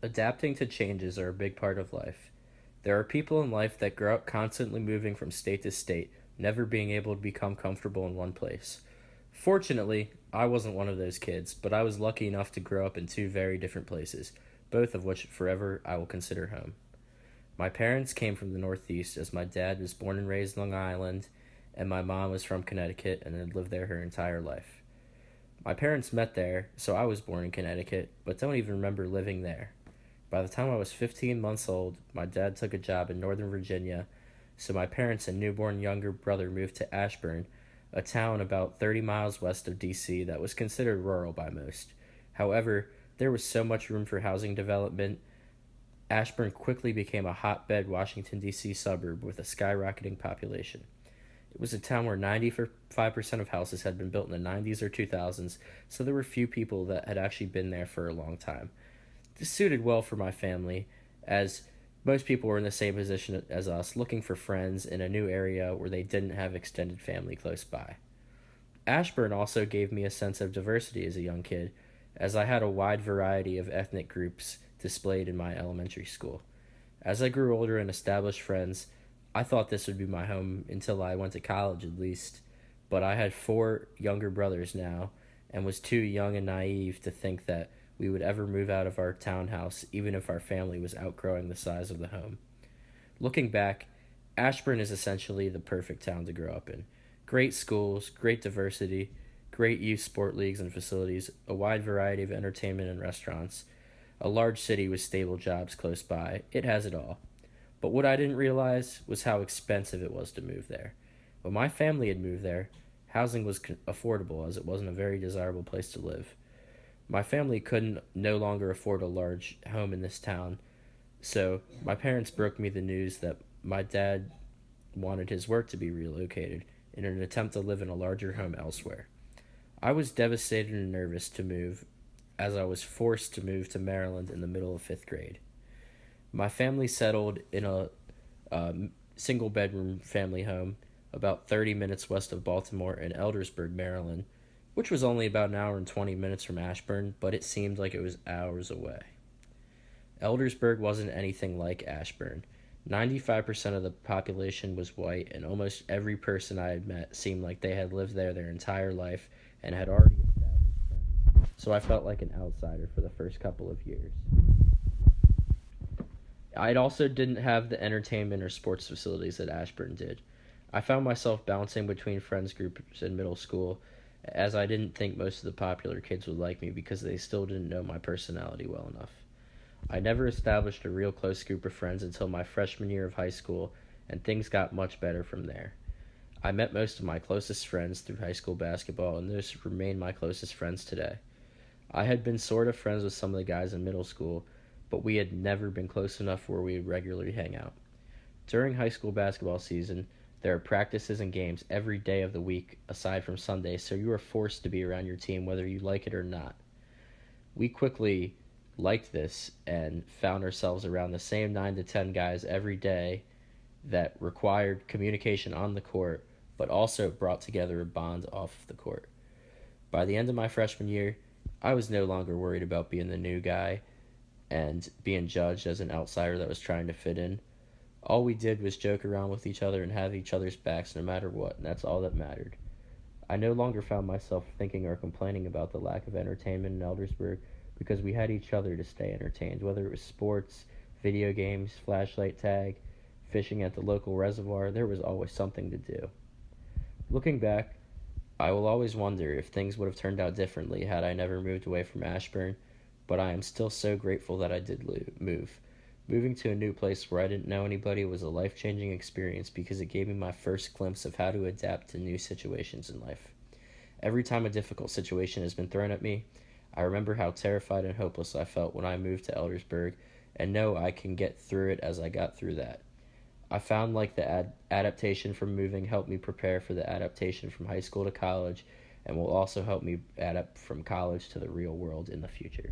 Adapting to changes are a big part of life. There are people in life that grow up constantly moving from state to state, never being able to become comfortable in one place. Fortunately, I wasn't one of those kids, but I was lucky enough to grow up in two very different places, both of which forever I will consider home. My parents came from the Northeast, as my dad was born and raised on Long Island, and my mom was from Connecticut and had lived there her entire life. My parents met there, so I was born in Connecticut, but don't even remember living there. By the time I was 15 months old, my dad took a job in Northern Virginia, so my parents and newborn younger brother moved to Ashburn, a town about 30 miles west of DC that was considered rural by most. However, there was so much room for housing development. Ashburn quickly became a hotbed Washington, D.C. suburb with a skyrocketing population. It was a town where 95% of houses had been built in the 90s or 2000s, so there were few people that had actually been there for a long time. This suited well for my family, as most people were in the same position as us, looking for friends in a new area where they didn't have extended family close by. Ashburn also gave me a sense of diversity as a young kid, as I had a wide variety of ethnic groups displayed in my elementary school. As I grew older and established friends, I thought this would be my home until I went to college at least, but I had four younger brothers now and was too young and naive to think that we would ever move out of our townhouse even if our family was outgrowing the size of the home. Looking back, Ashburn is essentially the perfect town to grow up in. Great schools, great diversity, great youth sport leagues and facilities, a wide variety of entertainment and restaurants, a large city with stable jobs close by. It has it all. But what I didn't realize was how expensive it was to move there. When my family had moved there, housing was affordable as it wasn't a very desirable place to live. My family couldn't no longer afford a large home in this town, so my parents broke me the news that my dad wanted his work to be relocated in an attempt to live in a larger home elsewhere. I was devastated and nervous to move, as I was forced to move to Maryland in the middle of fifth grade. My family settled in a single bedroom family home about 30 minutes west of Baltimore in Eldersburg, Maryland, which was only about an hour and 20 minutes from Ashburn, but it seemed like it was hours away. Eldersburg wasn't anything like Ashburn. 95% of the population was white, and almost every person I had met seemed like they had lived there their entire life and had already established friends, so I felt like an outsider for the first couple of years. I also didn't have the entertainment or sports facilities that Ashburn did. I found myself bouncing between friends groups in middle school, as I didn't think most of the popular kids would like me because they still didn't know my personality well enough. I never established a real close group of friends until my freshman year of high school, and things got much better from there. I met most of my closest friends through high school basketball, and those remain my closest friends today. I had been sort of friends with some of the guys in middle school, but we had never been close enough where we would regularly hang out. During high school basketball season, there are practices and games every day of the week aside from Sundays, so you are forced to be around your team whether you like it or not. We quickly liked this and found ourselves around the same 9 to 10 guys every day that required communication on the court but also brought together a bond off the court. By the end of my freshman year, I was no longer worried about being the new guy and being judged as an outsider that was trying to fit in. All we did was joke around with each other and have each other's backs no matter what, and that's all that mattered. I no longer found myself thinking or complaining about the lack of entertainment in Eldersburg because we had each other to stay entertained, whether it was sports, video games, flashlight tag, fishing at the local reservoir. There was always something to do. Looking back, I will always wonder if things would have turned out differently had I never moved away from Ashburn, but I am still so grateful that I did move. Moving to a new place where I didn't know anybody was a life-changing experience because it gave me my first glimpse of how to adapt to new situations in life. Every time a difficult situation has been thrown at me, I remember how terrified and hopeless I felt when I moved to Eldersburg, and know I can get through it as I got through that. I found like the adaptation from moving helped me prepare for the adaptation from high school to college, and will also help me adapt from college to the real world in the future.